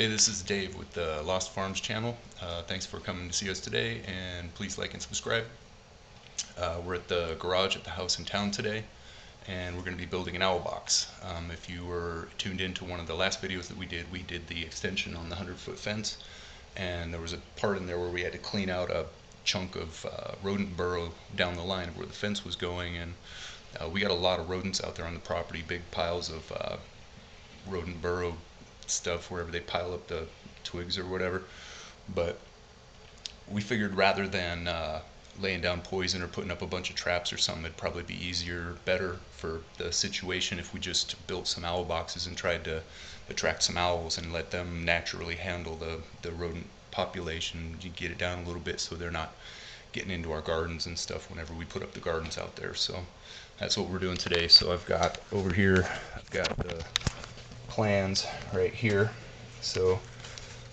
Hey, this is Dave with the Lost Farms channel. Thanks for coming to see us today, and please like and subscribe. We're at the garage at the house in town today, and we're going to be building an owl box. If you were tuned into one of the last videos that we did the extension on the 100-foot fence, and there was a part in there where we had to clean out a chunk of rodent burrow down the line of where the fence was going, and we got a lot of rodents out there on the property, big piles of rodent burrow stuff wherever they pile up the twigs or whatever. But we figured rather than laying down poison or putting up a bunch of traps or something, it'd probably be easier, better for the situation if we just built some owl boxes and tried to attract some owls and let them naturally handle the rodent population. You get it down a little bit so they're not getting into our gardens and stuff whenever we put up the gardens out there. So that's what we're doing today. So I've got over here, I've got the plans right here. So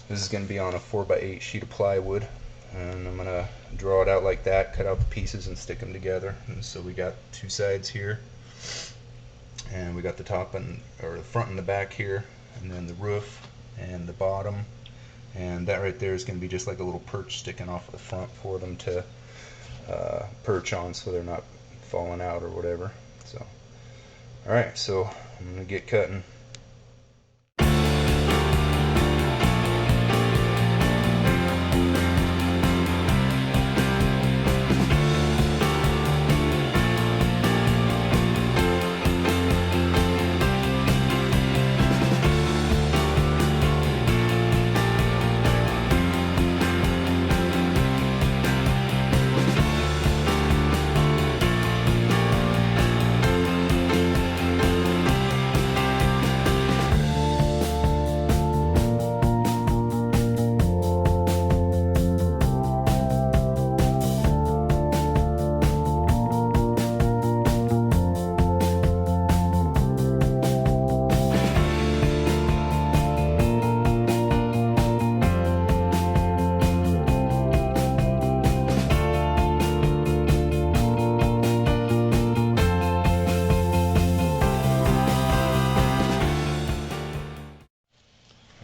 this is going to be on a 4x8 sheet of plywood, and I'm going to draw it out like that, cut out the pieces and stick them together. And so we got two sides here, and we got the top and or the front and the back here, and then the roof and the bottom, and that right there is going to be just like a little perch sticking off of the front for them to perch on so they're not falling out or whatever. So alright, so I'm going to get cutting.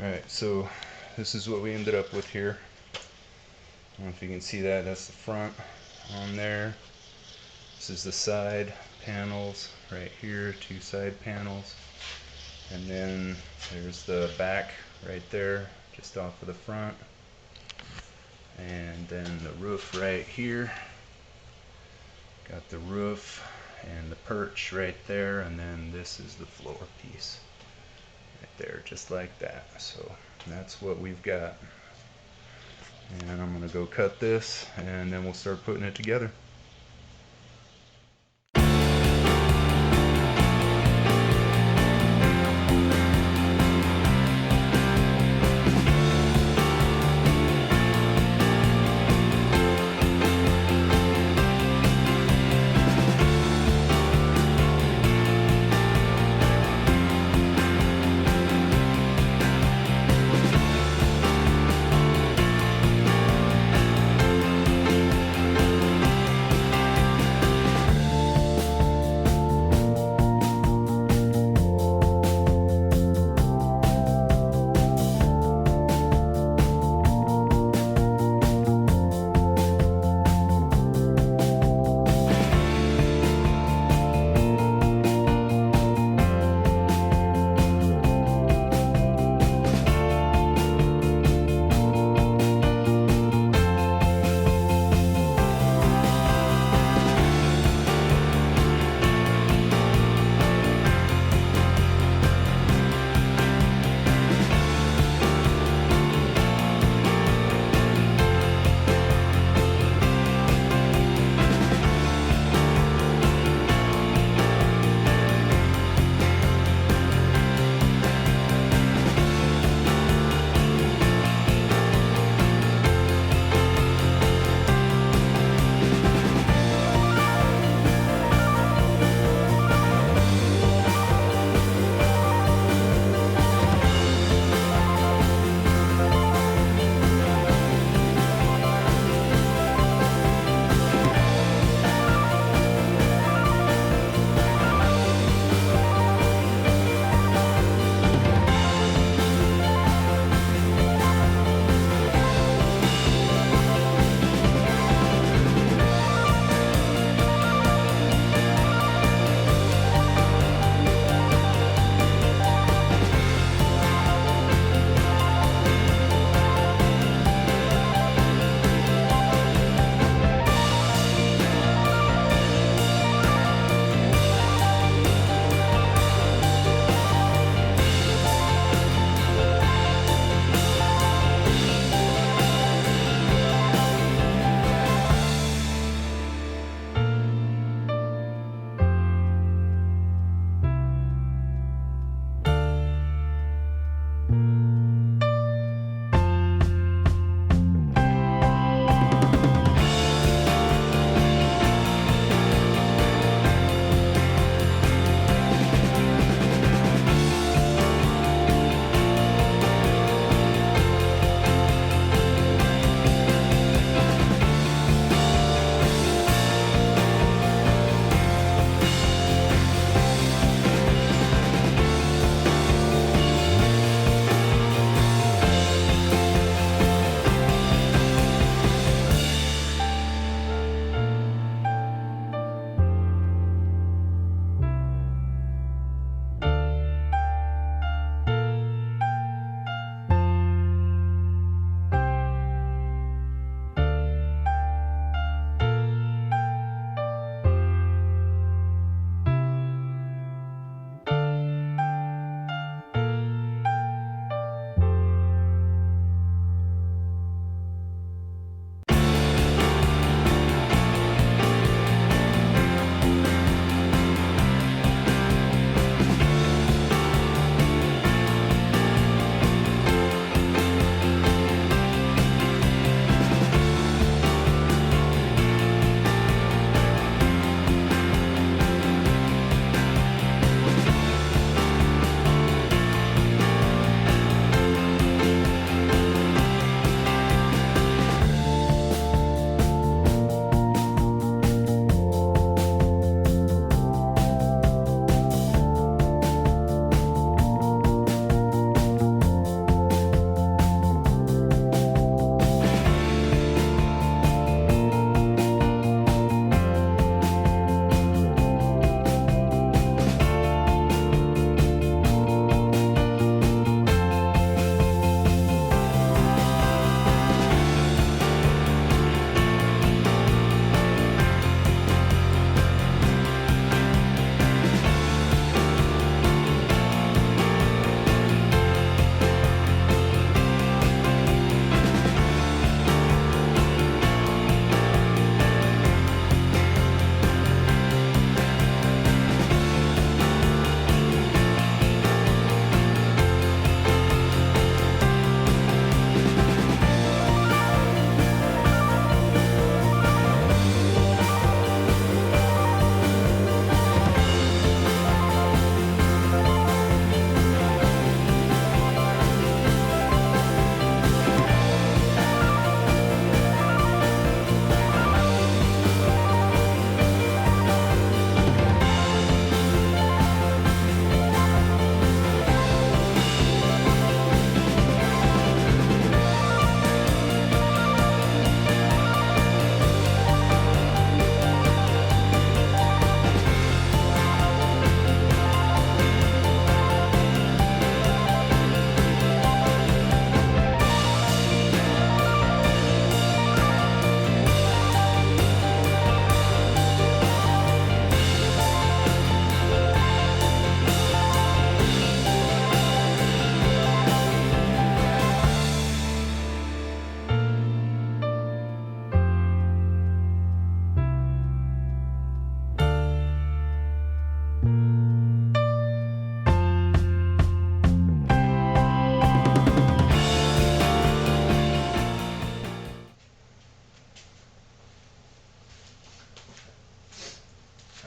Alright, so this is what we ended up with here. I don't know if you can see that. That's the front on there. This is the side panels right here, two side panels. And then there's the back right there, just off of the front. And then the roof right here. Got the roof and the perch right there, and then this is the floor piece right there, just like that. So that's what we've got, and I'm gonna go cut this and then we'll start putting it together.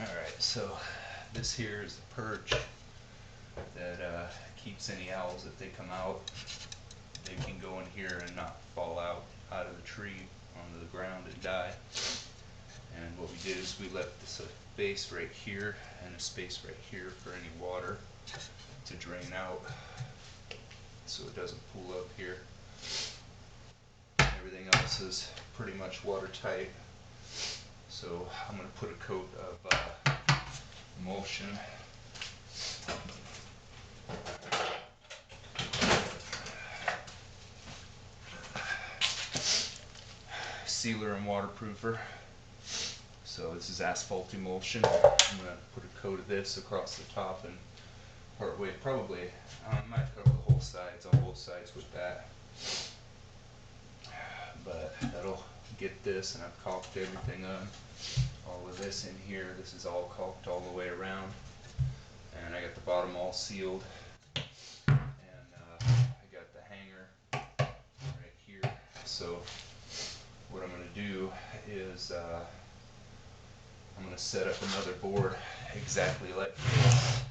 Alright, so this here is the perch that keeps any owls, if they come out, they can go in here and not fall out of the tree onto the ground and die. And what we did is we left this space right here and a space right here for any water to drain out, so it doesn't pool up here. Everything else is pretty much watertight. So I'm going to put a coat of emulsion sealer and waterproofer. So this is asphalt emulsion. I'm going to put a coat of this across the top and part way, probably, I might cover the whole sides, on both sides with that. But that'll get this, and I've caulked everything up. All of this in here, this is all caulked all the way around. And I got the bottom all sealed. And I got the hanger right here. So what I'm going to do is I'm going to set up another board exactly like this,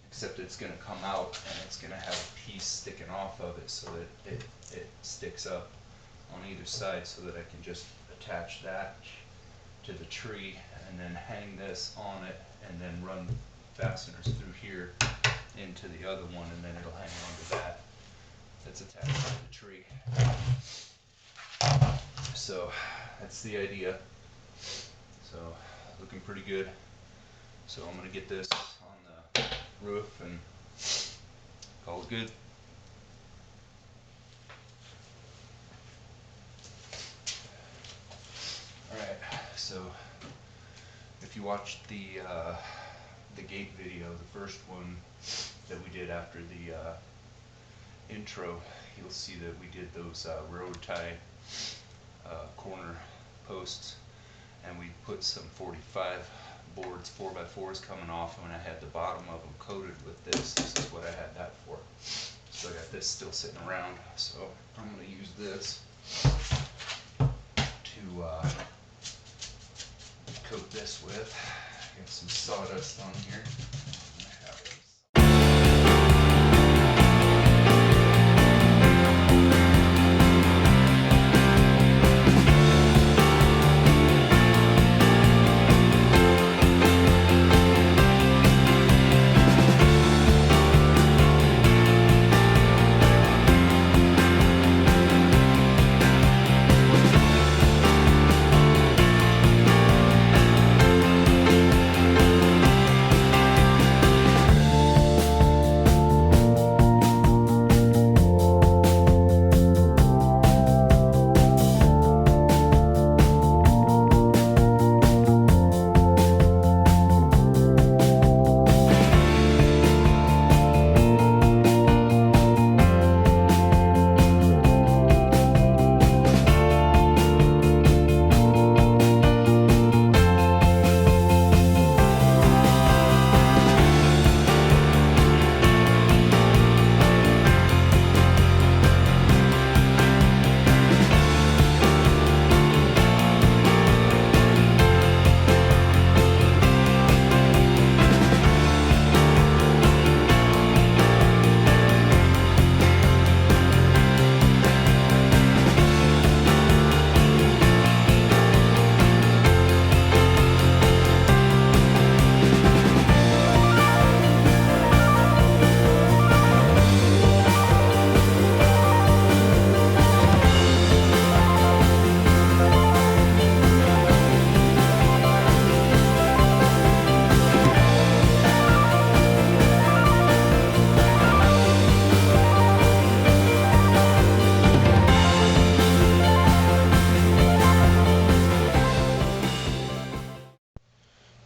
except it's going to come out and it's going to have a piece sticking off of it so that it sticks up on either side, so that I can just attach that to the tree and then hang this on it and then run fasteners through here into the other one, and then it'll hang onto that that's attached to the tree. So that's the idea. So looking pretty good. So I'm going to get this on the roof and call it good. Alright, so if you watched the gate video, the first one that we did after the intro, you'll see that we did those road tie corner posts, and we put some 45 boards, 4x4s coming off, and I had the bottom of them coated with this. This is what I had that for. So I got this still sitting around, so I'm going to use this to coat this with. Got some sawdust on here.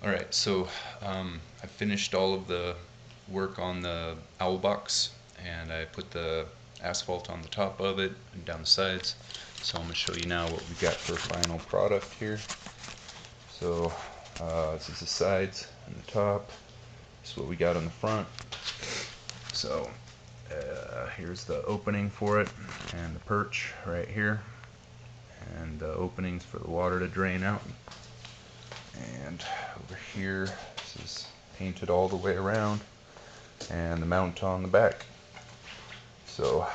Alright, so I finished all of the work on the owl box, and I put the asphalt on the top of it and down the sides. So I'm going to show you now what we got for final product here. So this is the sides and the top. This is what we got on the front. So here's the opening for it, and the perch right here, and the openings for the water to drain out. And over here, this is painted all the way around, and the mount on the back. So,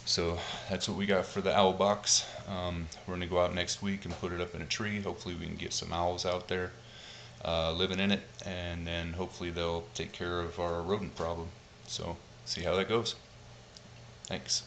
so that's what we got for the owl box. We're gonna go out next week and put it up in a tree. Hopefully we can get some owls out there living in it, and then hopefully they'll take care of our rodent problem. So see how that goes. Thanks.